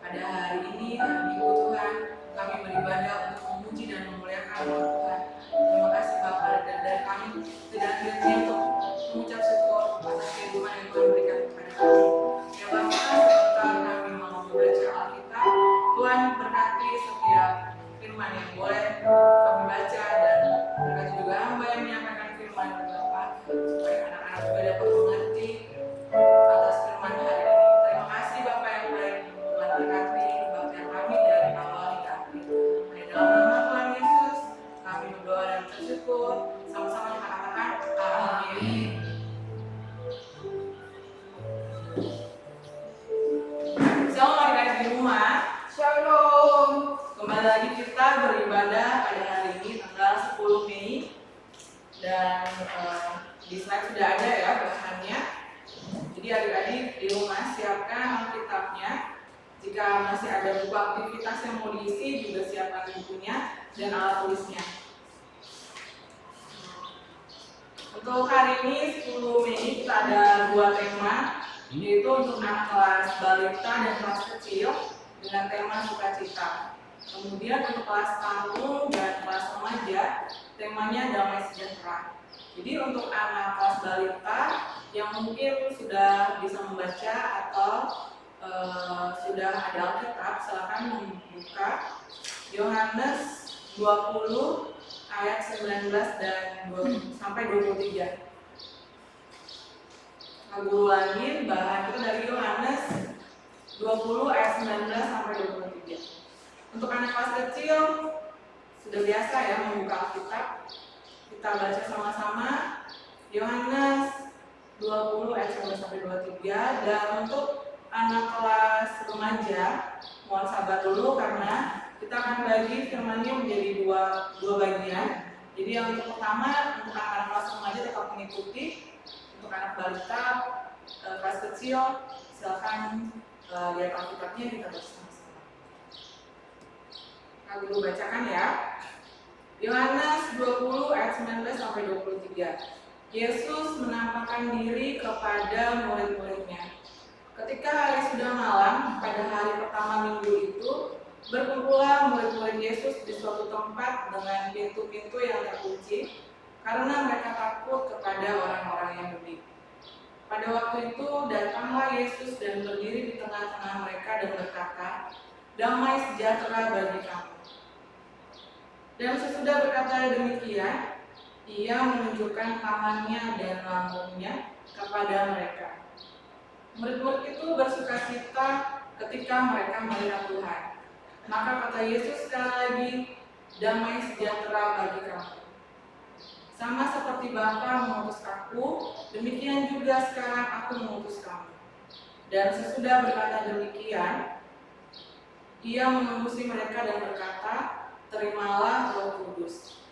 pada hari ini, hari Minggu Tuhan, kami beribadah untuk memuji dan memuliakan Tuhan. Terima kasih Bapak, dan dari kami tidak henti untuk mengucap syukur atas kehidupan yang Tuhan berikan kepada kami. Ya Bapak, sebentar kami mau membaca Alkitab, Tuhan berkati setiap firman yang boleh kami baca, dan berkati juga hamba yang menyampaikan firman Bapak, supaya anak-anak juga dapat mengerti atas firman hari ini. Terima kasih Bapak yang baik, Tuhan berkati kebaktian kami dari awal hingga akhir. Hanya dalam nama Tuhan Yesus kami berdoa dan bersyukur. Sama-sama kita katakan amin. Shalom adik-adik di rumah. Shalom. Kembali lagi kita beribadah pada hari ini tanggal 10 Mei. Dan di slide sudah ada ya bahannya. Jadi adik-adik di rumah siapkan Alkitabnya. Jika masih ada buku aktivitas yang mau diisi, juga siapkan bukunya dan alat tulisnya. Untuk hari ini 10 Mei kita ada dua tema, yaitu untuk anak kelas balita dan kelas kecil dengan tema sukacita. Kemudian untuk kelas panggung dan kelas remaja temanya damai sejahtera. Jadi untuk anak kelas balita yang mungkin sudah bisa membaca atau sudah ada Alkitab, silakan membuka Yohanes 20 ayat 19 dan 20, sampai 23. Aku ulangin, bahan itu dari Yohanes 20 ayat 19 sampai 23. Untuk anak kelas kecil sudah biasa ya membuka Alkitab. Kita baca sama-sama Yohanes 20 ayat 19 sampai 23. Dan untuk anak kelas remaja mohon sabar dulu karena kita akan bagi firman-Nya menjadi dua bagian. Jadi yang untuk pertama untuk anak-anak kelas remaja tetap mengikuti. Untuk anak balita kelas kecil silakan lihat Alkitabnya, kita baca sama-sama. Kita dulu bacakan ya. Yohanes 20 ayat 19 sampai 23. Yesus menampakkan diri kepada murid-muridnya. Ketika hari sudah malam, pada hari pertama minggu itu, berkumpullah murid-murid Yesus di suatu tempat dengan pintu-pintu yang terkunci, karena mereka takut kepada orang-orang Yahudi. Pada waktu itu datanglah Yesus dan berdiri di tengah-tengah mereka dan berkata, "Damai sejahtera bagi kamu." Dan sesudah berkata demikian, ia menunjukkan tangannya dan lambungnya kepada mereka. Murid-murid itu bersukacita ketika mereka melihat Tuhan. Maka kata Yesus sekali lagi, "Damai sejahtera bagi kamu. Sama seperti Bapa mengutus aku, demikian juga sekarang aku mengutus kamu." Dan sesudah berkata demikian, ia mengembusi mereka dan berkata, "Terimalah Roh Kudus."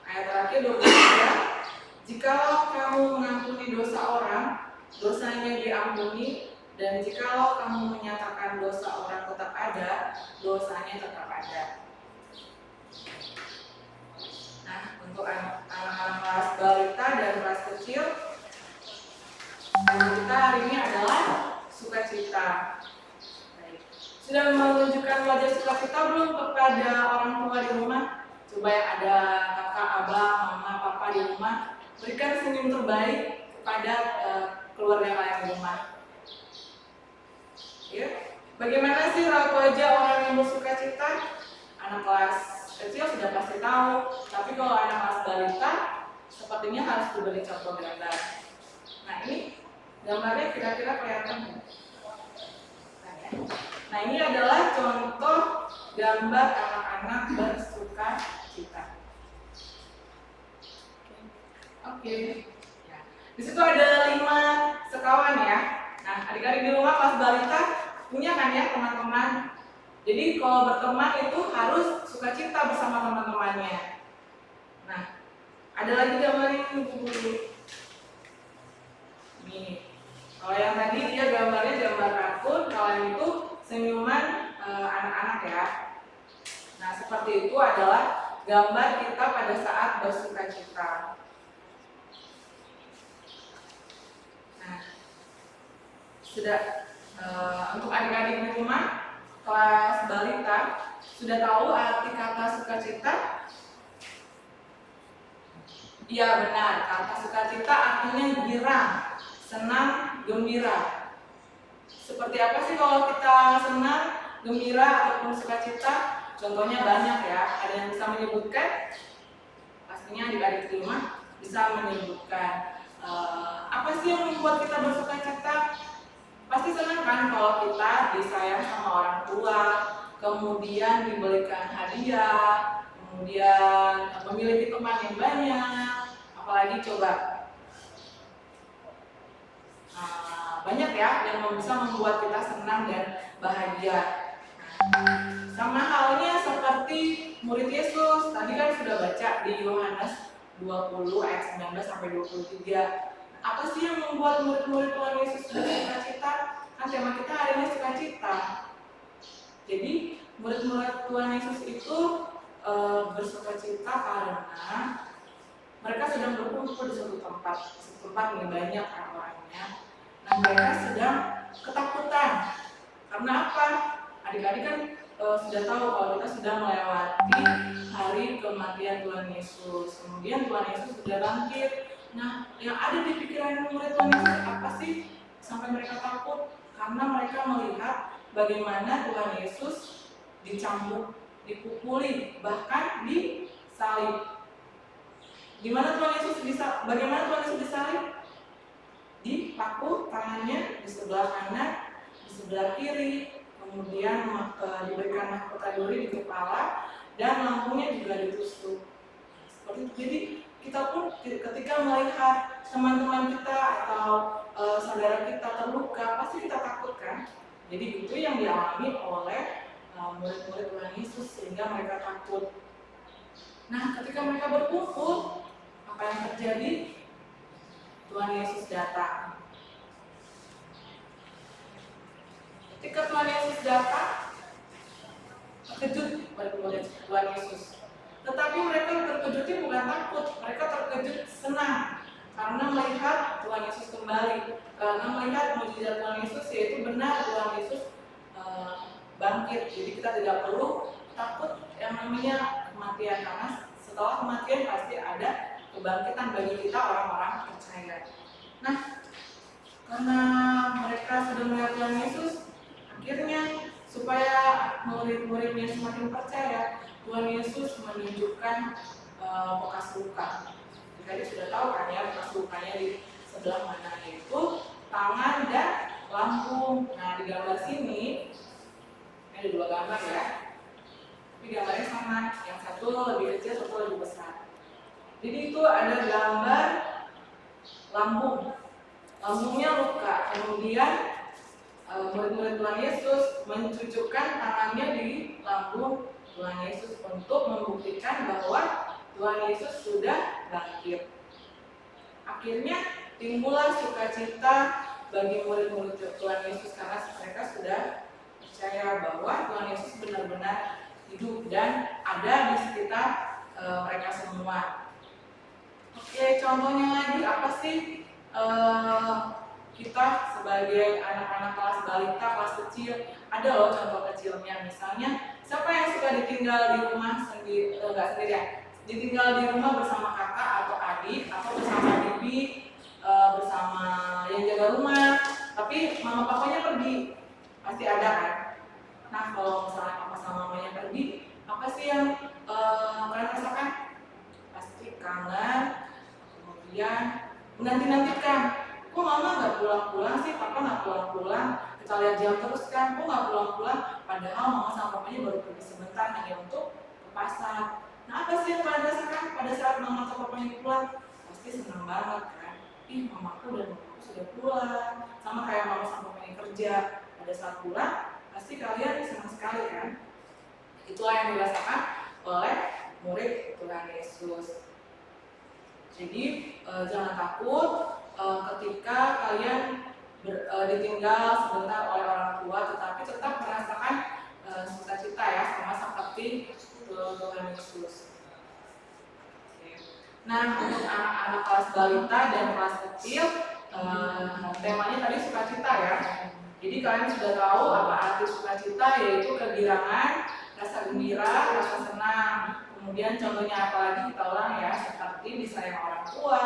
Ayat terakhir 23, "Jikalau kamu mengampuni dosa orang, dosanya diampuni, dan jikalau kamu menyatakan dosa orang tetap ada, dosanya tetap ada." Nah, untuk anak-anak kelas balita dan kelas kecil, tema kita hari ini adalah sukacita. Baik. Sudah menunjukkan wajah sukacita belum kepada orang tua di rumah? Coba yang ada kakak, abang, mama, papa di rumah, berikan senyum terbaik kepada keluarga kalian di rumah. Ya. Bagaimana sih raut wajah orang yang bersukacita? Anak kelas kecil sudah pasti tahu, tapi kalau anak kelas balita sepertinya harus diberi contoh gambar. Nah, ini gambarnya kira-kira kelihatan. Nah, ini adalah contoh gambar anak-anak bersukacita. Oke. Ya. Di situ ada 5 sekawan ya. Nah, adik-adik di rumah kelas balita punya kan ya teman-teman. Jadi kalau berteman itu harus sukacita bersama teman-temannya. Nah, ada lagi gambarnya ini. Nih, kalau yang tadi dia gambarnya gambar kartun, kalau yang itu senyuman anak-anak ya. Nah, seperti itu adalah gambar kita pada saat bersukacita. Nah, sudah untuk adik-adik di rumah kelas balita sudah tahu arti kata sukacita? Iya benar, kata sukacita artinya girang, senang, gembira. Seperti apa sih kalau kita senang, gembira, ataupun sukacita? Contohnya banyak ya, ada yang bisa menyebutkan? Pastinya adik-adik di rumah bisa menyebutkan. Apa sih yang membuat kita bersukacita? Pasti senang kan kalau kita disayang sama orang tua, kemudian diberikan hadiah, kemudian memiliki teman yang banyak, apalagi coba banyak ya yang bisa membuat kita senang dan bahagia. Sama halnya seperti murid Yesus, tadi kan sudah baca di Yohanes 20 ayat 19 sampai 23. Apa sih yang membuat murid-murid Tuhan Yesus bersukacita? Kan tema kita hari ini sukacita. Jadi murid-murid Tuhan Yesus itu bersukacita karena mereka sedang berkumpul di suatu tempat yang banyak orangnya. Nah, mereka sedang ketakutan. Karena apa? Adik-adik kan sudah tahu kalau kita sudah melewati hari kematian Tuhan Yesus. Kemudian Tuhan Yesus sudah bangkit. Nah, yang ada di pikiran murid Tuhan Yesus apa sih sampai mereka takut? Karena mereka melihat bagaimana Tuhan Yesus dicambuk, dipukuli, bahkan disalib. Bagaimana Tuhan Yesus disalib? Dipaku tangannya di sebelah kanan, di sebelah kiri, kemudian diberikan mahkota duri di kepala, dan lampunya juga ditusuk. Seperti itu. Jadi kita pun ketika melihat teman-teman kita atau saudara kita terluka, pasti kita takut kan? Jadi itu yang dialami oleh murid-murid Tuhan Yesus sehingga mereka takut. Nah, ketika mereka berkumpul, apa yang terjadi? Tuhan Yesus datang. Ketika Tuhan Yesus datang, terkejut murid-murid Tuhan Yesus. Tetapi mereka terkejutnya bukan takut, mereka terkejut senang karena melihat Tuhan Yesus kembali, karena melihat mukjizat Tuhan Yesus, yaitu benar Tuhan Yesus bangkit. Jadi kita tidak perlu takut yang namanya kematian, karena setelah kematian pasti ada kebangkitan bagi kita orang-orang percaya. Nah, karena mereka sudah melihat Tuhan Yesus, akhirnya supaya murid-muridnya semakin percaya, Tuhan Yesus menunjukkan bekas luka. Jadi sudah tahu kan ya bekas lukanya di sebelah mana, yaitu tangan dan lambung. Nah, di gambar sini ada dua gambar ya. Tapi gambarnya sama, yang satu lebih kecil, satu lebih besar. Jadi itu ada gambar lambung. Lambungnya luka. Kemudian murid-murid Tuhan Yesus mencucukkan tangannya di lambung Tuhan Yesus untuk membuktikan bahwa Tuhan Yesus sudah bangkit. Akhirnya timbullah sukacita bagi murid-murid Tuhan Yesus karena mereka sudah percaya bahwa Tuhan Yesus benar-benar hidup dan ada di sekitar mereka semua. Oke, contohnya lagi apa sih kita sebagai anak-anak kelas balita, kelas kecil, ada loh contoh kecilnya. Misalnya, siapa yang suka ditinggal di rumah sendiri, enggak sendirian, ditinggal di rumah bersama kakak atau adik, atau bersama bibi, bersama yang jaga rumah, tapi mama papanya pergi, pasti ada kan? Nah, kalau misalnya papa sama mamanya pergi, apa sih yang kalian rasakan? Pasti kangen, kemudian menanti-nantikan. Kok mama nggak pulang-pulang sih, papa nggak pulang-pulang, kita lihat jam terus kan, kok nggak pulang-pulang, padahal mama sama papanya baru pergi sebentar hanya untuk ke pasar. Nah, apa sih yang kalian rasakan pada saat mama atau papanya pulang? Pasti senang banget kan, ih mamaku dan papaku sudah pulang, sama kayak mama sama papanya kerja, pada saat pulang, pasti kalian senang sekali kan. Itulah yang dirasakan oleh murid Tuhan Yesus. Jadi jangan takut ketika kalian ditinggal sebentar oleh orang tua, tetapi tetap merasakan sukacita ya, sama seperti Tuhan Yesus. Nah, untuk anak-anak kelas balita dan kelas kecil, temanya tadi sukacita ya. Jadi kalian sudah tahu apa arti sukacita, yaitu kegirangan, rasa gembira, rasa senang. Kemudian contohnya apa lagi kita ulang ya, seperti disayang orang tua,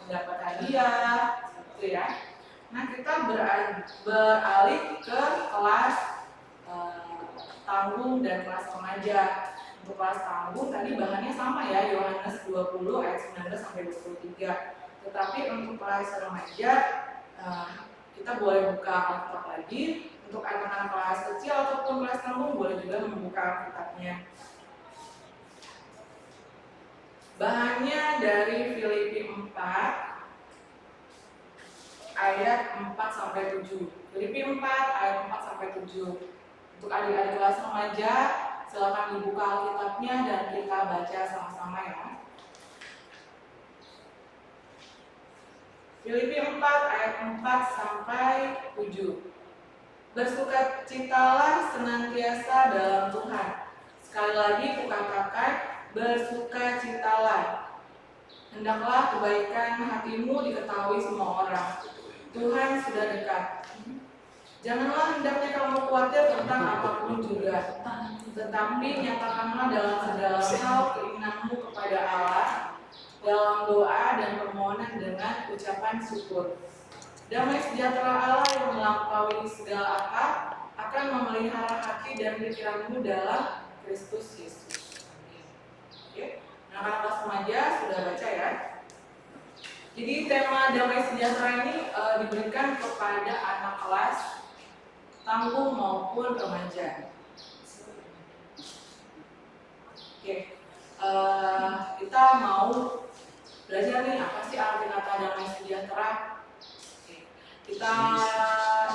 mendapat hadiah, seperti ya. Nah kita beralih ke kelas tanggung dan kelas remaja. Untuk kelas tanggung tadi bahannya sama ya, Yohanes 20 ayat 19 sampai 23. Tetapi untuk kelas remaja kita boleh buka Alkitab lagi. Untuk anak-anak kelas kecil ataupun kelas tanggung boleh juga membuka Alkitabnya. Bahannya dari Filipi 4 ayat 4 sampai 7. Filipi 4 ayat 4 sampai 7. Untuk adik-adik kelas remaja, silakan dibuka Alkitabnya dan kita baca sama-sama ya. Filipi 4 ayat 4 sampai 7. Bersukacitalah senantiasa dalam Tuhan. Sekali lagi kukatakan, bersukacitalah. Hendaklah kebaikan hatimu diketahui semua orang. Tuhan sudah dekat. Janganlah hendaknya kamu khawatir tentang apapun juga, tetapi nyatakanlah dalam segala hal keinginanmu kepada Allah, dalam doa dan permohonan dengan ucapan syukur. Damai sejahtera Allah yang melampaui segala akal akan memelihara hati dan pikiranmu dalam Kristus Yesus. Oke. Nah, kelas remaja sudah baca ya. Jadi tema damai sejahtera ini diberikan kepada anak kelas tanggung maupun remaja. Oke. Kita mau belajar nih apa sih arti kata damai sejahtera. Kita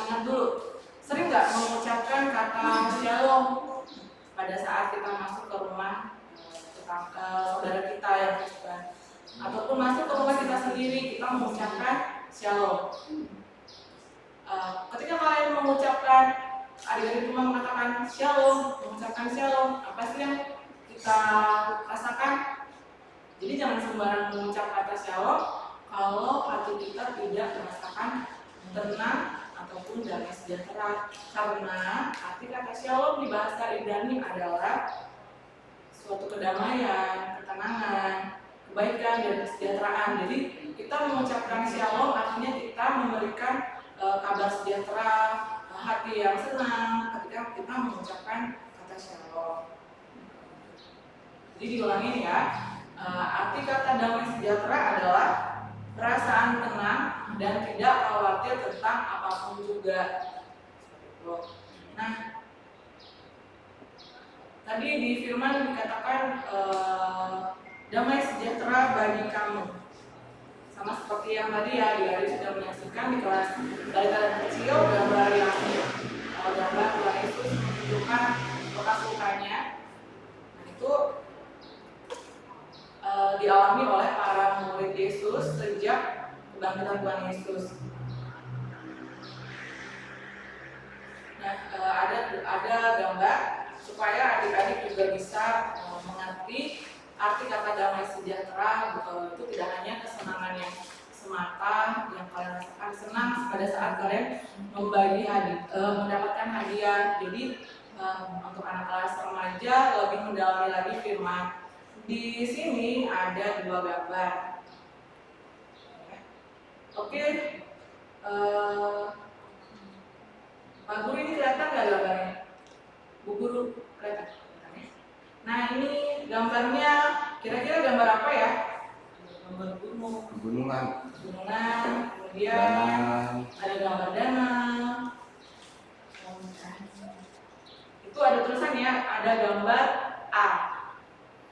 ingat dulu, sering nggak mengucapkan kata shalom pada saat kita masuk ke rumah saudara kita yang Kristen, ataupun masuk ke rumah kita sendiri, kita mengucapkan shalom. Ketika kalian mengucapkan, adik-adik rumah mengatakan shalom, mengucapkan shalom, apa sih yang kita rasakan? Jadi jangan sembarang mengucap kata shalom kalau hati kita tidak merasakan tenang ataupun damai sejahtera, karena arti kata shalom di bahasa Ibrani adalah suatu kedamaian, ketenangan, kebaikan dan kesejahteraan. Jadi kita mengucapkan shalom artinya kita memberikan kabar sejahtera, hati yang senang ketika kita mengucapkan kata shalom. Jadi diulangin ya, arti kata damai sejahtera adalah perasaan tenang dan tidak khawatir tentang apapun juga. Nah, tadi di firman dikatakan damai sejahtera bagi kamu. Sama seperti yang tadi ya, Adik sudah menyaksikan di kelas dari kecil gambar yang gambar Tuhan Yesus menunjukkan bekas lukanya. Nah, itu dialami oleh para murid Yesus sejak kebangkitan Tuhan Yesus. Nah, ada gambar supaya adik-adik juga bisa mengerti arti kata damai sejahtera. Itu tidak hanya kesenangan yang semata yang kalian rasakan senang pada saat kalian mendapatkan hadiah. Jadi untuk anak kelas remaja lebih mendalami lagi firman. Di sini ada 2 gambar. Oke, Pak Guru ini kelihatan nggak gambarnya? Bu Guru kelihatan? Nah ini gambarnya kira-kira gambar apa ya? Gambar gunung. Gunungan. Kemudian ada gambar danau. Itu ada tulisan ya, ada gambar A.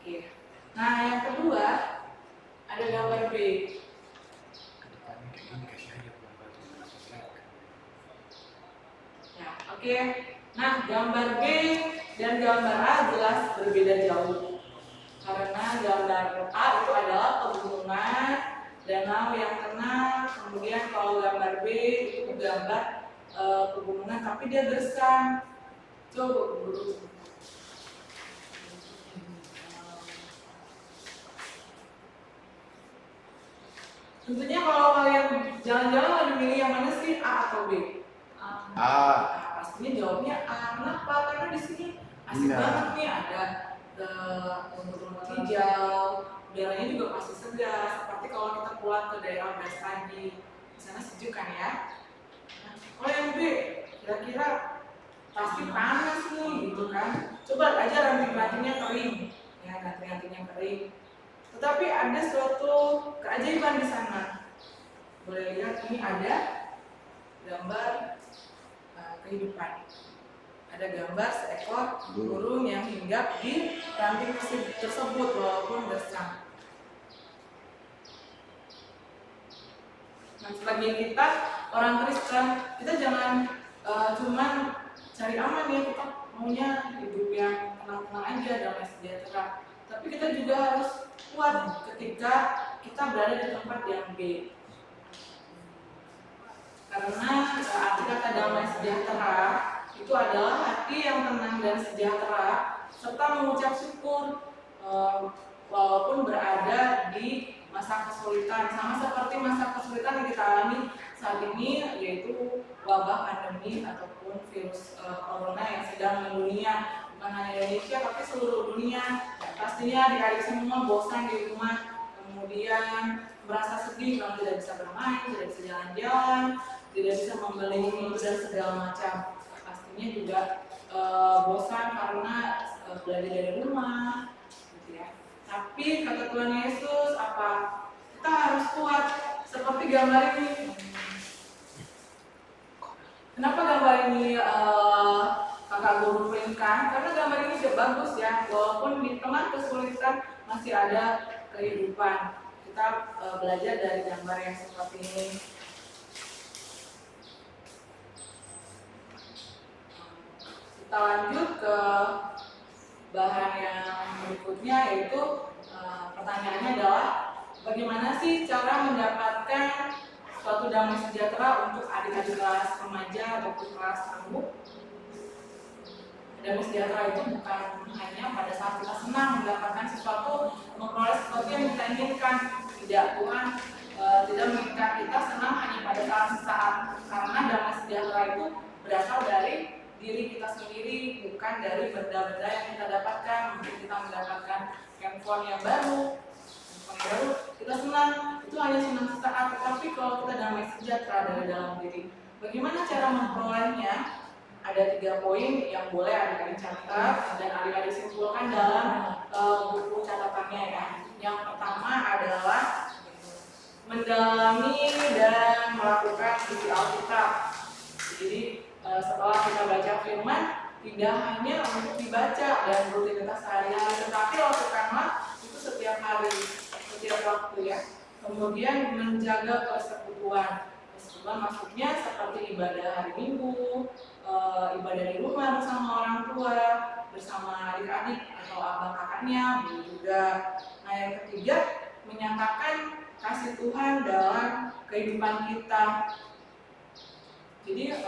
Oke. Nah yang kedua ada gambar B. Ya, oke. Nah gambar B dan gambar A jelas berbeda jauh. Karena gambar A itu adalah pegunungan, danau yang tenang. Kemudian kalau gambar B itu gambar pegunungan tapi dia gersang. Coba dulu. Tentunya kalau kalian jalan-jalan lebih milih yang mana sih, A atau B? A di sini asik banget nih, ada rumput-rumput hijau, udaranya juga pasti segar. Seperti kalau kita pulang ke daerah Brastagi, di sana sejuk kan ya. Nah, kalau yang B, kira-kira pasti panas nih gitu kan. Coba aja ranting-rantingnya kering, ya ranting-rantingnya kering. Tetapi ada suatu keajaiban di sana. Boleh lihat ini ada gambar kehidupan. Ada gambar seekor burung yang hinggap di ranting tersebut walaupun gersang. Nah, sebagai kita orang Kristen, kita jangan cuman cari aman ya, kita maunya hidup yang tenang-tenang aja, damai sejahtera. Tapi kita juga harus kuat ketika kita berada di tempat yang B. Karena arti kata damai sejahtera itu adalah hati yang tenang dan sejahtera serta mengucap syukur walaupun berada di masa kesulitan, sama seperti masa kesulitan yang kita alami saat ini, yaitu wabah pandemi ataupun virus corona yang sedang mendunia, bukan hanya Indonesia tapi seluruh dunia. Pastinya adik-adik semua bosan di rumah, kemudian merasa sedih kalau tidak bisa bermain, tidak bisa jalan-jalan, tidak bisa membeli dan segala macam. Pastinya juga bosan karena belajar dari rumah, gitu ya. Tapi kata Tuhan Yesus apa? Kita harus kuat seperti gambar ini. Kenapa gambar ini kakak guru printkan? Karena gambar ini juga bagus ya. Walaupun di tengah kesulitan masih ada kehidupan. Kita belajar dari gambar yang seperti ini. Kita lanjut ke bahan yang berikutnya, yaitu pertanyaannya adalah bagaimana sih cara mendapatkan suatu damai sejahtera untuk adik-adik kelas remaja ataupun kelas rambut. Damai sejahtera itu bukan hanya pada saat kita senang mendapatkan sesuatu, memperoleh sesuatu yang kita inginkan. Tidak, Tuhan tidak menginginkan kita senang hanya pada saat-saat, karena damai sejahtera itu berasal dari diri kita sendiri, bukan dari benda-benda yang kita dapatkan. Mungkin kita mendapatkan handphone yang baru, kita senang, itu hanya senang sesaat. Tetapi kalau kita damai sejahtera dari dalam diri, bagaimana cara memperolehnya? Ada 3 poin yang boleh adik-adik catat dan adik-adik simpulkan dalam buku catatannya ya. Yang pertama adalah mendalami dan melakukan isi Alkitab. Jadi setelah kita baca firman, tidak hanya untuk dibaca dan rutinitas sehari-hari, tetapi lakukanlah itu setiap hari, setiap waktu ya. Kemudian menjaga persekutuan. Persekutuan maksudnya seperti ibadah hari Minggu, ibadah di rumah bersama orang tua, bersama adik-adik atau abang kakaknya, juga. Nah, yang ketiga, menyatakan kasih Tuhan dalam kehidupan kita. Jadi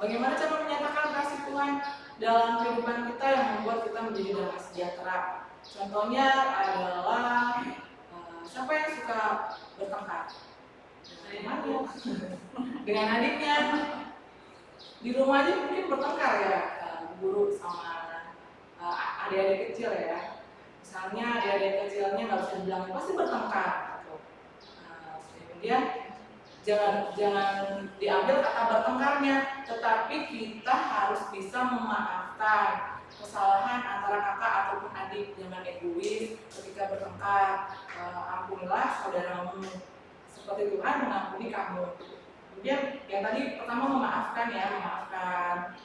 bagaimana cara menyatakan kasih Tuhan dalam kehidupan kita yang membuat kita menjadi damai sejahtera? Contohnya adalah siapa yang suka bertengkar? Dengan adiknya. Di rumah aja mungkin bertengkar ya, guru sama adik-adik kecil ya. Misalnya adik-adik kecilnya nggak bisa dibilang pasti bertengkar. Kemudian jangan diambil kata bertengkarnya, tetapi kita harus bisa memaafkan kesalahan antara kakak ataupun adik. Jangan egois ketika bertengkar. Ampunilah saudaramu seperti Tuhan mengampuni kamu. Kemudian yang tadi pertama memaafkan ya, memaafkan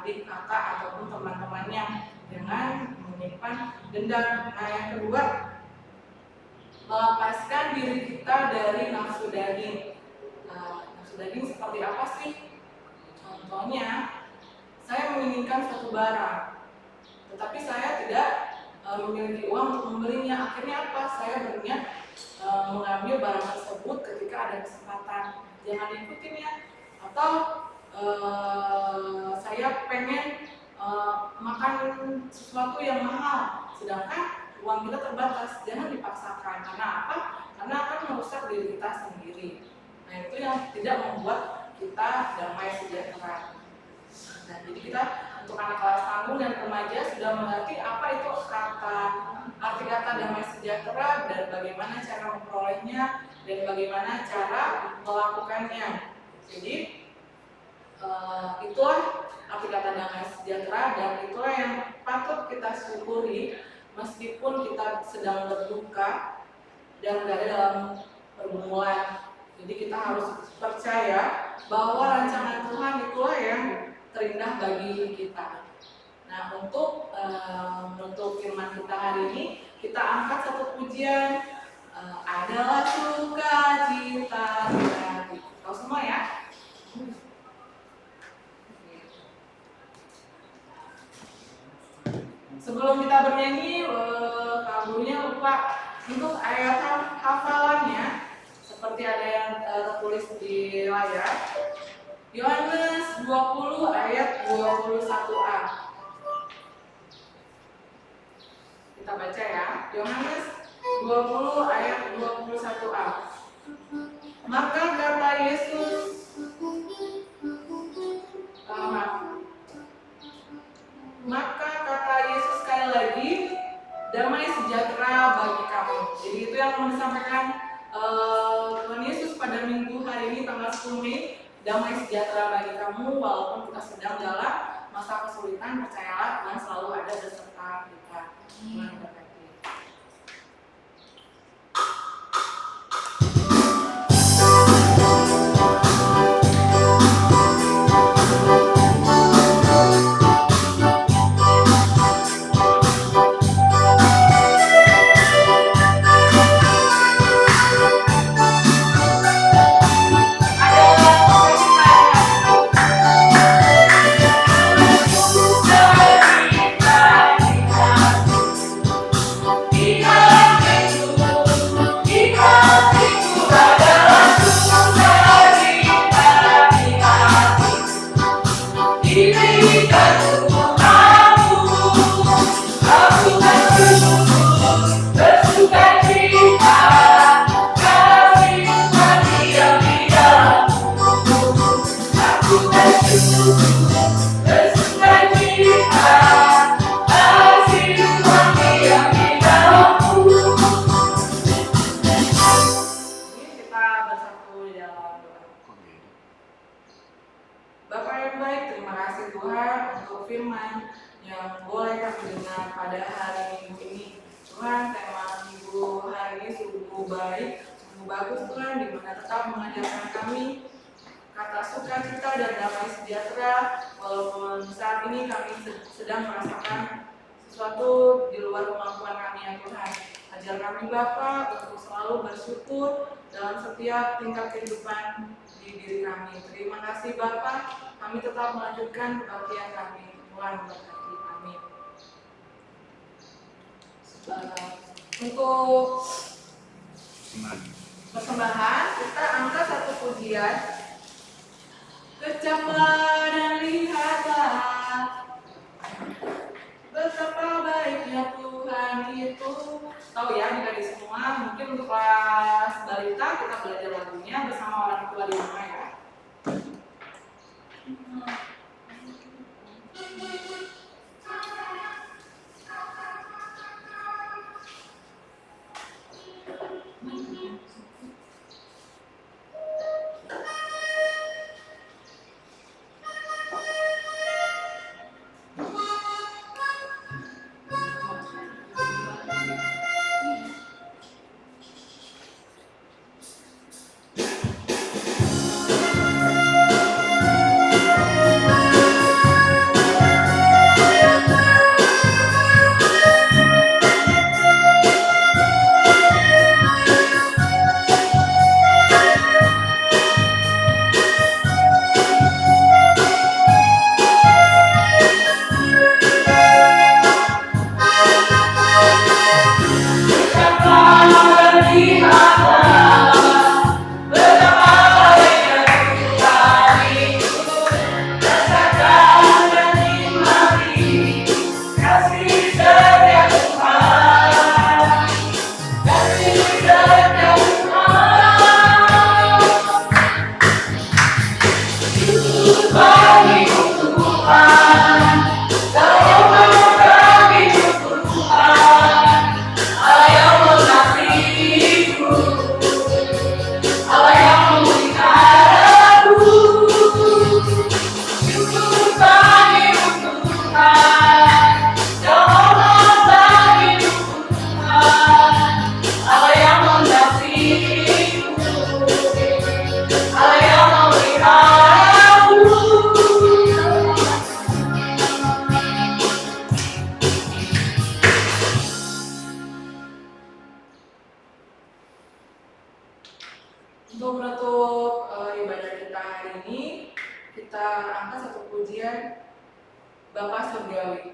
adik kakak ataupun teman-temannya, jangan menyimpan dendam. Nah, yang kedua, melepaskan diri kita dari nafsu daging. Nafsu daging seperti apa sih? Contohnya, saya menginginkan suatu barang, tetapi saya tidak memiliki uang untuk membelinya. Akhirnya apa? Saya berniat mengambil barang tersebut ketika ada kesempatan. Jangan diikutin ya. Atau saya pengen makan sesuatu yang mahal, sedangkan uang kita terbatas. Jangan dipaksakan. Karena apa? Karena akan merusak diri kita sendiri. Nah, itu yang tidak membuat kita damai sejahtera. Nah, jadi kita untuk anak kelas tanggung dan remaja sudah mengerti apa itu arti kata damai sejahtera dan bagaimana cara memperolehnya dan bagaimana cara melakukannya. Jadi itulah arti kata damai sejahtera dan itulah yang patut kita syukuri meskipun kita sedang berduka dan berada dalam pergumulan. Jadi kita harus percaya bahwa rancangan Tuhan itulah yang terindah bagi kita. Nah, untuk firman kita hari ini, kita angkat satu pujian, adalah sukacita di hati. Tahu semua ya? Sebelum kita bernyanyi, kabunya lupa untuk ayat hafalannya, seperti ada yang tertulis di layar. Yohanes 20 ayat 21a. Kita baca ya. Yohanes 20 ayat 21a. Maka kata Yesus, maka kata Yesus sekali lagi, damai sejahtera bagi kamu. Jadi itu yang mau disampaikan Tuhan Yesus pada minggu hari ini tanggal 10 Mei. Damai sejahtera bagi kamu walaupun kita sedang dalam masa kesulitan, percayalah Tuhan selalu ada beserta kita. Tuhan berkati. Terima kasih Bapak, kami tetap melanjutkan kebaktian kami. Tuhan memberkati. Amin. Untuk persembahan kita angkat satu pujian. Kecaplah dan lihatlah betapa baiknya Tuhan itu. Tahu ya adik-adik semua, mungkin untuk kelas balita kita belajar lagunya bersama orang tua di rumah ya. Bapa Surgawi.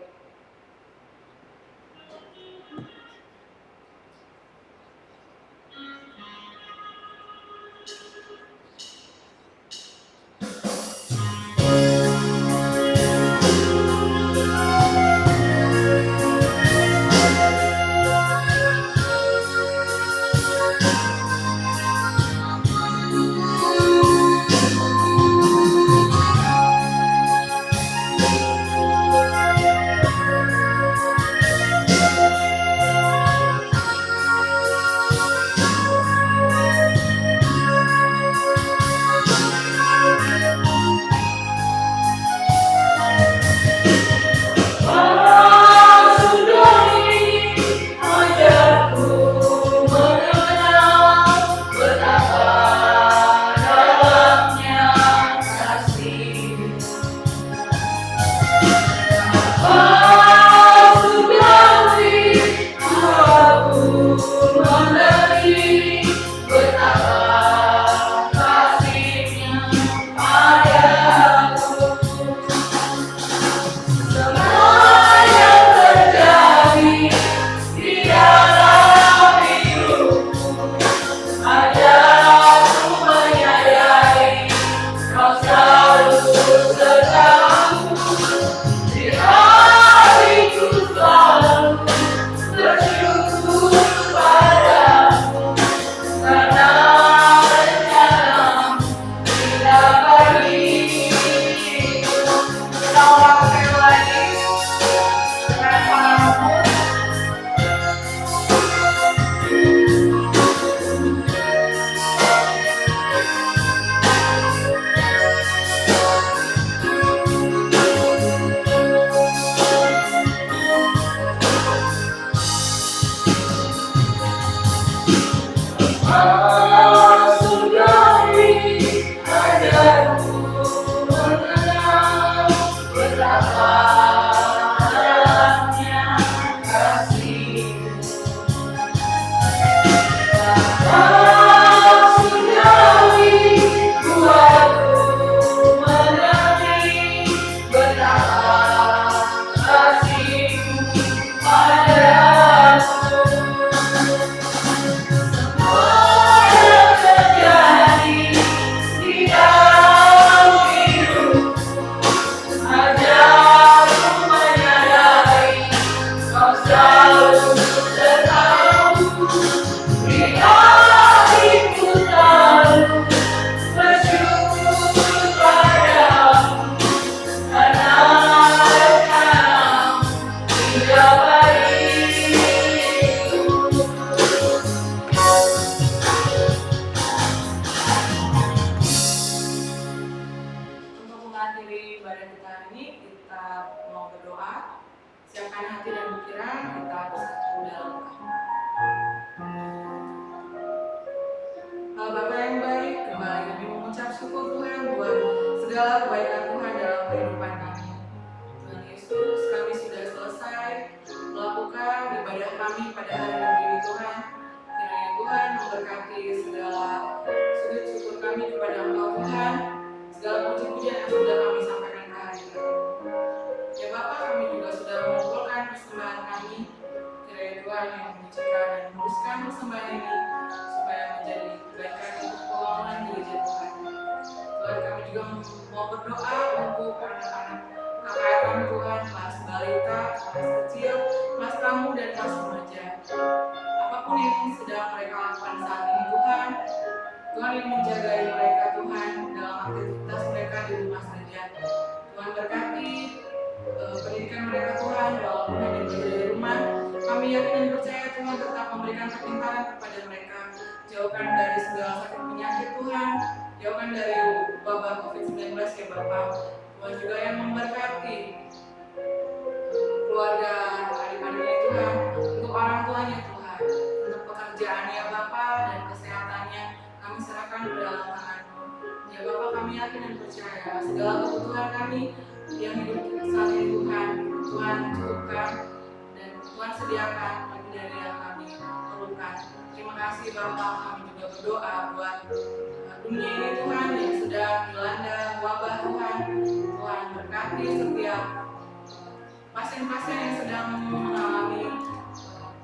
pasien-pasien yang sedang mengalami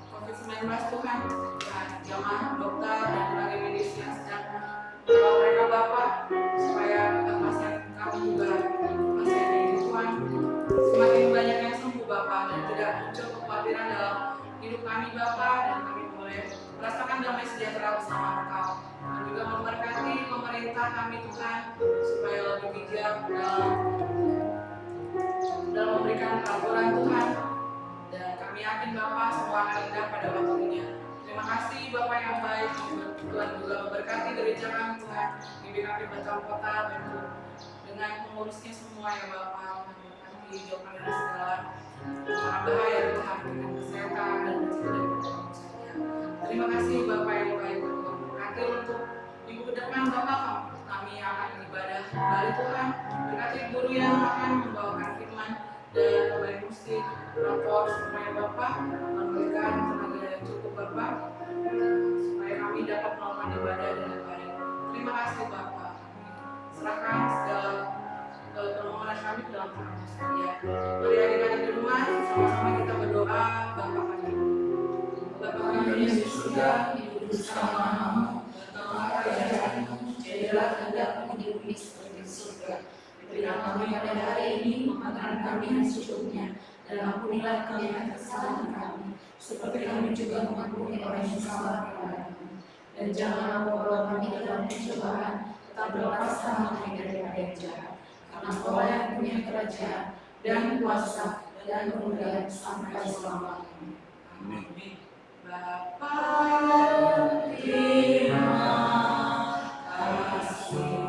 COVID-19 Tuhan, dan jamaah dokter dan tenaga medis yang sedang merawat mereka Bapa, supaya pasien kami juga pasien ini Tuhan semakin banyak yang sembuh Bapa, dan tidak muncul kekhawatiran dalam hidup kami Bapa, dan kami boleh merasakan damai sejahtera bersama Engkau, dan juga memberkati pemerintah kami Tuhan supaya lebih bijak dalam memberikan peraturan Tuhan, dan kami yakin Bapa semua akan indah pada waktunya. Terima kasih Bapak yang baik, Tuhan juga memberkati gereja kami Tuhan, GBKP Batam Kota, dengan pengurusnya semua ya Bapak, memberkati jauhkan dari segala mara bahaya Tuhan, dengan kesehatan dan segala saja. Terima kasih Bapak yang baik, Tuhan berkati untuk minggu ke depan Bapak, kami akan ibadah kembali Tuhan, berkati guru yang akan membawakan firman dan pemain musik, rapor supaya Bapak memberikan tenaga yang cukup Bapak, supaya kami dapat melakukan ibadah dengan baik. Terima kasih Bapak. Serahkan segala permohonan kami dalam tangan sekalian. Mari adik-adik di rumah sama-sama kita berdoa. Bapak kami, Bapak kami yang di surga, dikuduskanlah namamu, datanglah kerajaanmu, jadilah kehendakmu di bumi seperti di surga. Berikan kami pada hari ini makanan kami yang secukupnya, dan ampunilah kami atas kesalahan kami, seperti kami juga mengampuni orang yang salah kepada kami. Dan janganlah membawa kami ke dalam pencobaan, tetapi lepaskan kami daripada yang jahat. Karena Engkau yang punya kerajaan dan kuasa dan kemuliaan sampai selama-lamanya. Amin. Bapa, terima kasih.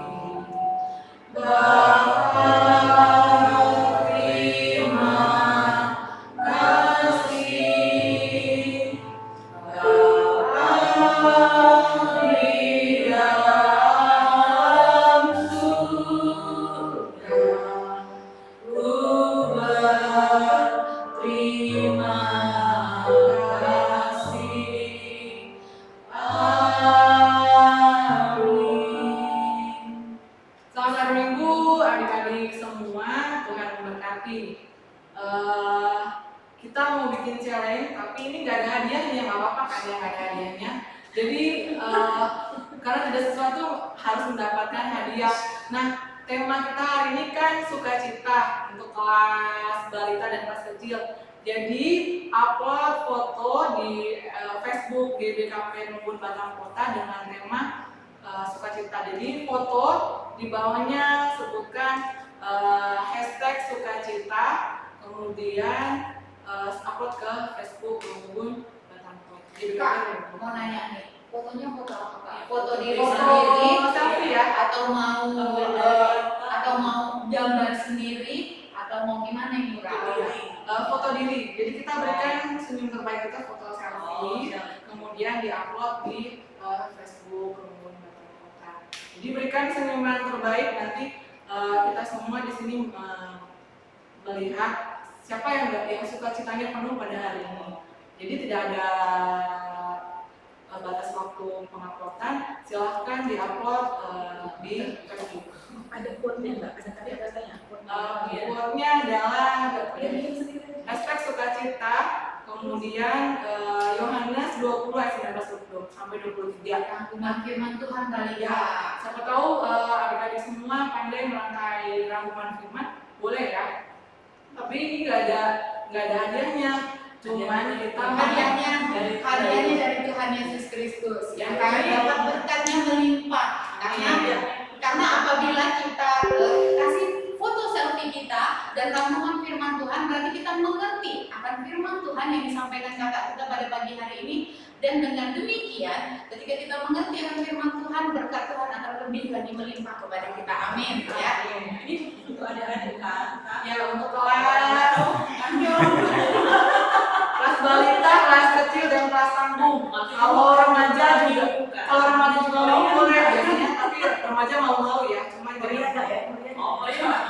Kita mau bikin challenge, tapi ini nggak ada hadiahnya, nggak apa-apa kan ya, nggak ada hadiahnya. Jadi karena tidak sesuatu harus mendapatkan hadiah. Nah, tema kita hari ini kan sukacita untuk kelas balita dan kelas kecil. Jadi upload foto di Facebook GBKP Numbun Batam Kota dengan tema sukacita. Jadi foto di bawahnya sebutkan hashtag sukacita, kemudian upload ke Facebook Numbun Batam Kota. Kak, mau nanya nih, fotonya foto apa Kak? Foto diri Foto sendiri, selfie ya? atau mau gambar sendiri, atau mau gimana ini Kak? Foto diri. Jadi kita berikan senyum terbaik kita foto selfie, kemudian diupload di Facebook Numbun Batam Kota. Jadi berikan senyuman terbaik, nanti kita semua di sini melihat siapa yang sukacitanya penuh pada hari ini. Jadi tidak ada batas waktu penguploadan, silahkan diupload di Facebook. Ada quote-nya nggak? Ada kata-katanya? Quote-nya adalah hashtag sukacita, kemudian Yohanes 20 ayat 19 sampai 23. Rangkuman firman Tuhan kali Ya, ya. siapa tahu adik-adik semua pandai merangkai rangkuman firman, boleh ya. Tapi ini nggak ada hadiahnya, cuman kita Hadiahnya dari Tuhan Yesus Kristus yang kami dapat berkatnya melimpah. Karena apabila kita kasih foto selfie kita dan rangkuman firman Tuhan, berarti kita mengerti akan firman Tuhan yang disampaikan kakak kita pada pagi hari ini. Dan dengan demikian, ketika kita mengerti akan firman Tuhan, berkat Tuhan akan lebih lagi melimpah kepada kita. Amin. Ya. Ini untuk adik-adik kan? ya untuk kelas balita, kelas kecil dan kelas tanggung. Kalau remaja juga mau boleh biasanya, tapi remaja mau ya, cuman jadi Oh iya.